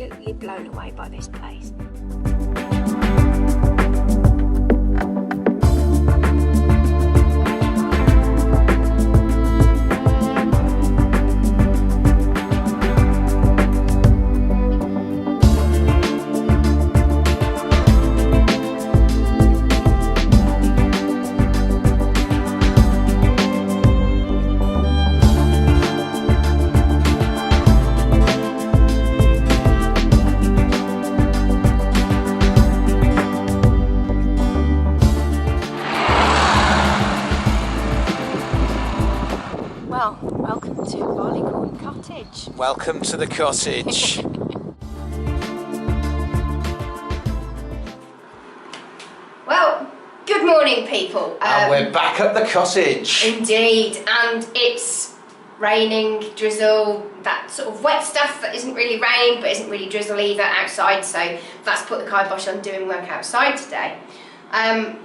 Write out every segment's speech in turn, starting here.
absolutely blown away by this place. Well, welcome to Barleycorn Cottage. Welcome to the cottage. Well, good morning, people. And we're back at the cottage. Indeed, and it's raining, drizzle, that sort of wet stuff that isn't really rain but isn't really drizzle either outside, so that's put the kibosh on doing work outside today.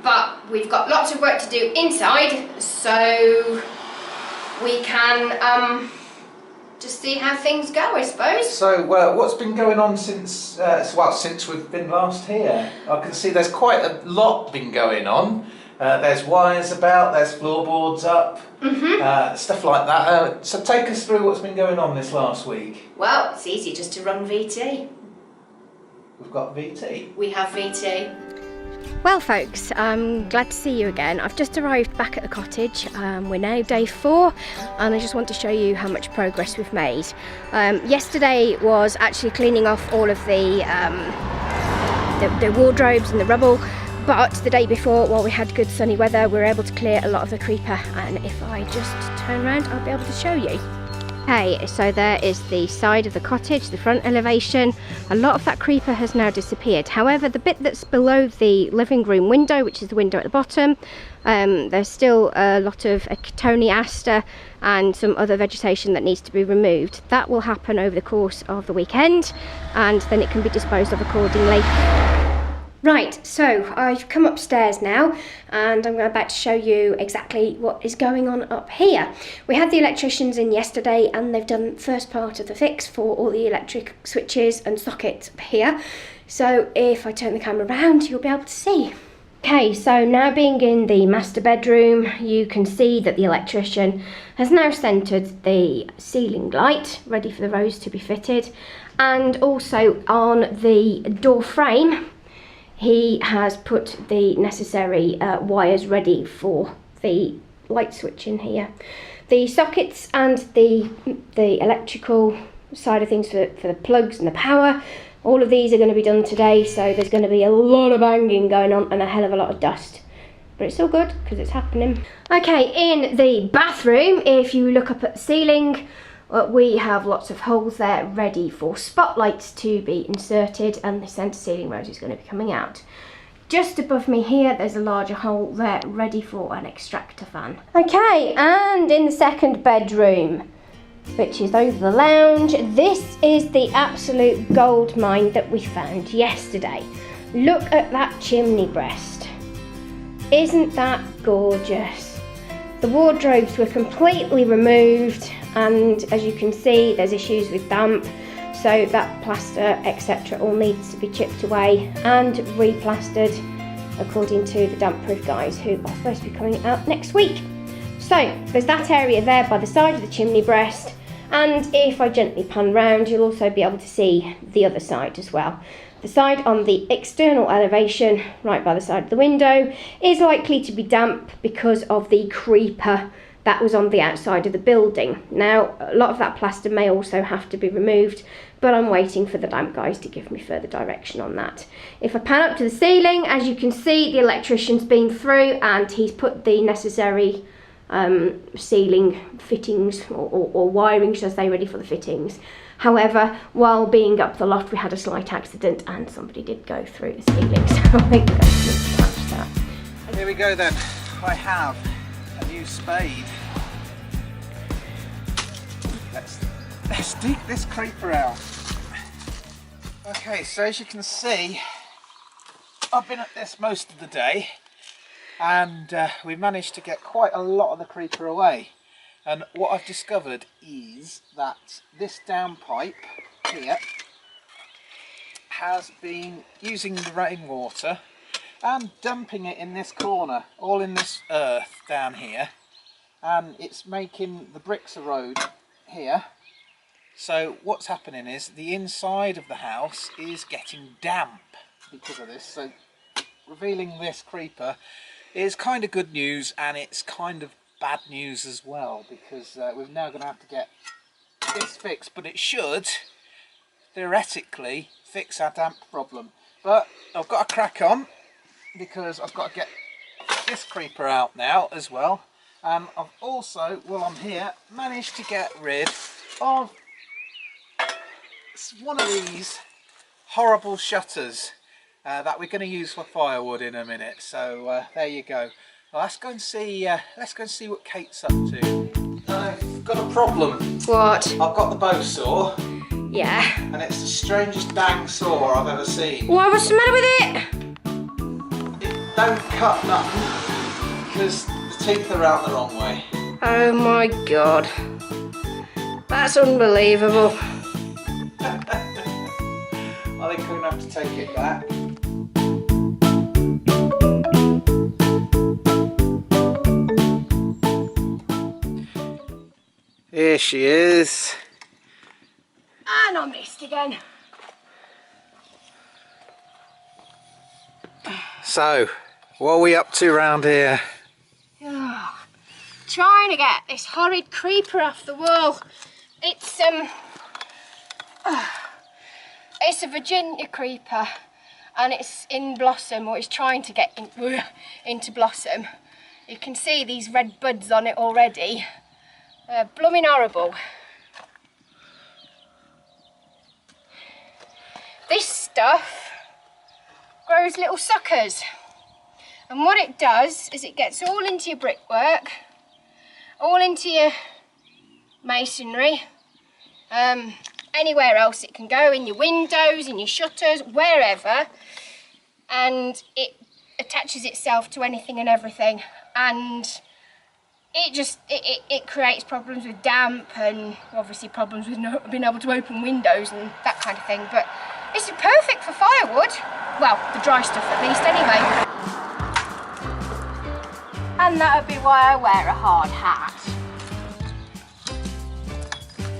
But we've got lots of work to do inside, so we can just see how things go, I suppose. So, what's been going on since since we've been last here? I can see there's quite a lot been going on. There's wires about, there's floorboards up, stuff like that. So take us through what's been going on this last week. Well, it's easy just to run VT. We've got VT. We have VT. Well folks, I'm glad to see you again. I've just arrived back at the cottage. We're now day 4 and I just want to show you how much progress we've made. Yesterday was actually cleaning off all of the wardrobes and the rubble, but the day before, while we had good sunny weather, we were able to clear a lot of the creeper, and if I just turn around I'll be able to show you. Okay, so there is the side of the cottage, the front elevation. A lot of that creeper has now disappeared. However, the bit that's below the living room window, which is the window at the bottom, there's still a lot of Cotoneaster and some other vegetation that needs to be removed. That will happen over the course of the weekend, and then it can be disposed of accordingly. Right, so I've come upstairs now and I'm about to show you exactly what is going on up here. We had the electricians in yesterday and they've done the first part of the fix for all the electric switches and sockets up here. So if I turn the camera around, you'll be able to see. Okay, so now being in the master bedroom, you can see that the electrician has now centred the ceiling light, ready for the rose to be fitted, and also on the door frame, he has put the necessary wires ready for the light switch in here. The sockets and the electrical side of things for the plugs and the power, all of these are going to be done today, so there's going to be a lot of banging going on and a hell of a lot of dust. But it's all good because it's happening. Okay, in the bathroom, if you look up at the ceiling, we have lots of holes there ready for spotlights to be inserted, and the centre ceiling rose is going to be coming out. Just above me here, there's a larger hole there ready for an extractor fan. Okay, and in the second bedroom, which is over the lounge, this is the absolute gold mine that we found yesterday. Look at that chimney breast. Isn't that gorgeous? The wardrobes were completely removed, and as you can see, there's issues with damp, so that plaster, etc., all needs to be chipped away and replastered according to the damp proof guys who are supposed to be coming out next week. So there's that area there by the side of the chimney breast, and if I gently pan round, you'll also be able to see the other side as well. The side on the external elevation, right by the side of the window, is likely to be damp because of the creeper that was on the outside of the building. Now, a lot of that plaster may also have to be removed, but I'm waiting for the damp guys to give me further direction on that. If I pan up to the ceiling, as you can see, the electrician's been through and he's put the necessary ceiling fittings or wiring, should I say, ready for the fittings. However, while being up the loft, we had a slight accident and somebody did go through the ceiling, so I think we're going to need to patch that. Here we go then. I have a new spade. Let's dig this creeper out. Okay, so as you can see, I've been at this most of the day, and we managed to get quite a lot of the creeper away. And what I've discovered is that this downpipe here has been using the rainwater and dumping it in this corner, all in this earth down here, and it's making the bricks erode here. So what's happening is the inside of the house is getting damp because of this. So revealing this creeper is kind of good news, and it's kind of bad news as well, because we're now going to have to get this fixed, but it should theoretically fix our damp problem. But I've got to crack on because I've got to get this creeper out now as well. And I've also, while I'm here, managed to get rid of one of these horrible shutters that we're going to use for firewood in a minute. So there you go. Well, let's go and see what Kate's up to. I've got a problem. What? I've got the bow saw. Yeah. And it's the strangest dang saw I've ever seen. Why, what's the matter with it? It don't cut nothing because the teeth are out the wrong way. Oh my god. That's unbelievable. I think I'm going to have to take it back. Here she is. And I missed again. So, what are we up to round here? Trying to get this horrid creeper off the wall. It's a Virginia creeper, and it's in blossom, or it's trying to get into blossom. You can see these red buds on it already. Blooming horrible. This stuff grows little suckers, and what it does is it gets all into your brickwork, all into your masonry, anywhere else it can go, in your windows, in your shutters, wherever, and it attaches itself to anything and everything, and it creates problems with damp, and obviously problems with not being able to open windows and that kind of thing. But it's perfect for firewood. Well, the dry stuff at least, anyway. And that would be why I wear a hard hat.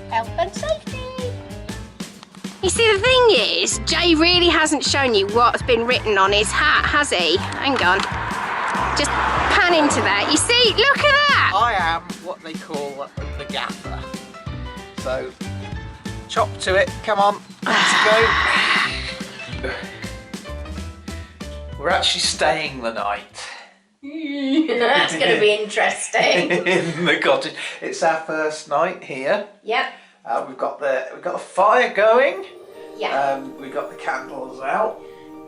Health and safety. You see, the thing is, Jay really hasn't shown you what's been written on his hat, has he? Hang on. Just pan into that. You see, look at that. I am what they call the gaffer. So, chop to it. Come on, let's go. We're actually staying the night. That's going to be interesting. In the cottage. It's our first night here. Yep. We've got the fire going. Yeah. We've got the candles out.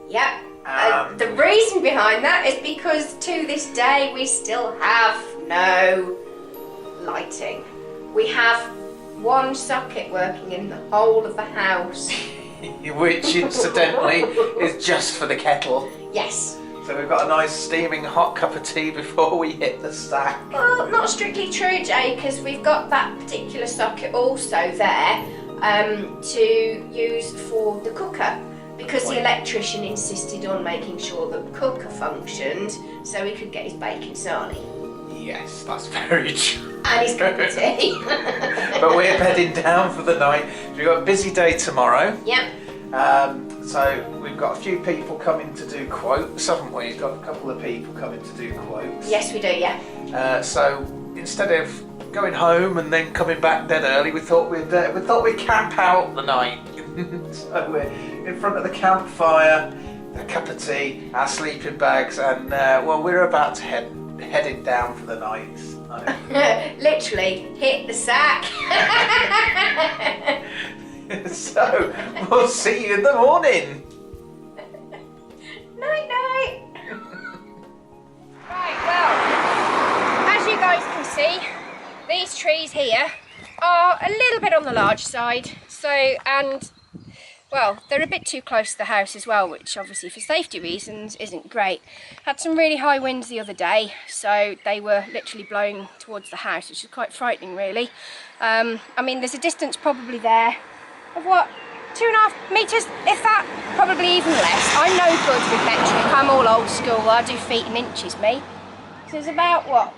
Yep. The reason behind that is because to this day we still have no lighting. We have one socket working in the whole of the house. Which incidentally is just for the kettle. Yes. So we've got a nice steaming hot cup of tea before we hit the stack. Well, not strictly true, Jay, because we've got that particular socket also there to use for the cooker, because the electrician insisted on making sure that the cooker functioned so he could get his bacon sarnie. Yes, that's very true. And his cup of tea. But we're bedding down for the night. We've got a busy day tomorrow. Yep. So we've got a few people coming to do quotes, haven't we? We've got a couple of people coming to do quotes. Yes, we do, yeah. So instead of going home and then coming back dead early, we thought we'd camp out the night. So we're in front of the campfire, a cup of tea, our sleeping bags, and well, we're about to heading down for the night. Literally hit the sack. So we'll see you in the morning. Night night. Right, well, as you guys can see, these trees here are a little bit on the large side. So, and well, they're a bit too close to the house as well, which obviously for safety reasons isn't great. Had some really high winds the other day, so they were literally blowing towards the house, which is quite frightening really. I mean, there's a distance probably there of what, 2.5 metres, if that, probably even less. I'm no good with metric, I'm all old school, I do feet and inches, me. So it's about, what,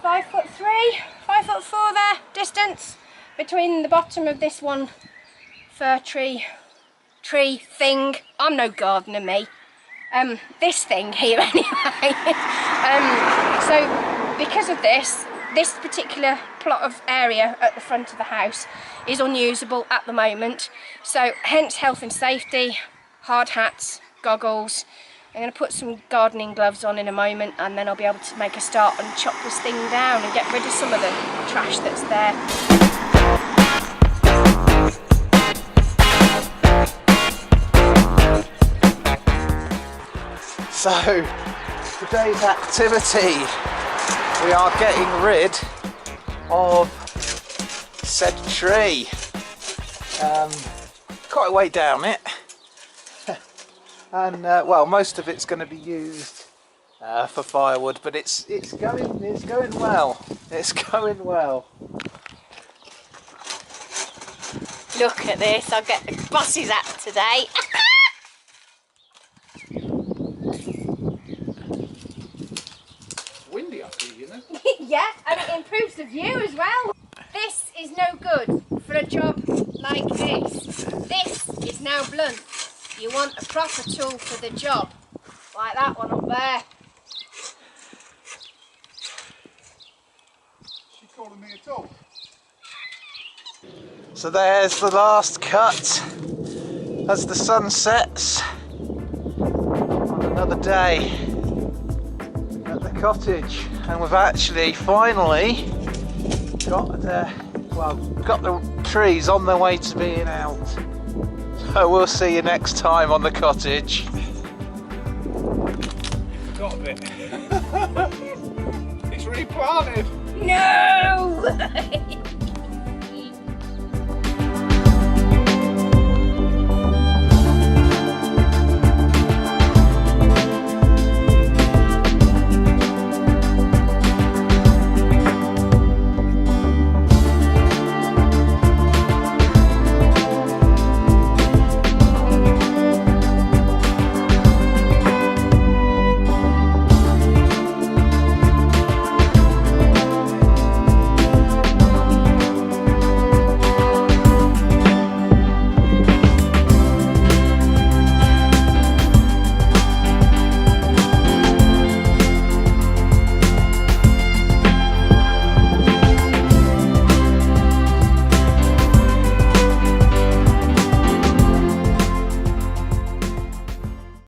5'3", 5'4" there, distance between the bottom of this one fir tree thing. I'm no gardener, me. This thing here anyway. So because of this particular plot of area at the front of the house is unusable at the moment. So hence health and safety, hard hats, goggles. I'm going to put some gardening gloves on in a moment, and then I'll be able to make a start and chop this thing down and get rid of some of the trash that's there. So, today's activity, we are getting rid of said tree. Quite a way down it. And well, most of it's going to be used for firewood, but it's going well. It's going well. Look at this, I'll get the boss's hat today. Windy up here, you know. Yeah, and it improves the view as well. This is no good for a job like this. This is now blunt. You want a proper tool for the job, like that one up there. She calling me a tool? So there's the last cut as the sun sets on another day at the cottage, and we've actually finally got the trees on their way to being out. So we'll see you next time on the cottage. Got a bit. It's replanted. No!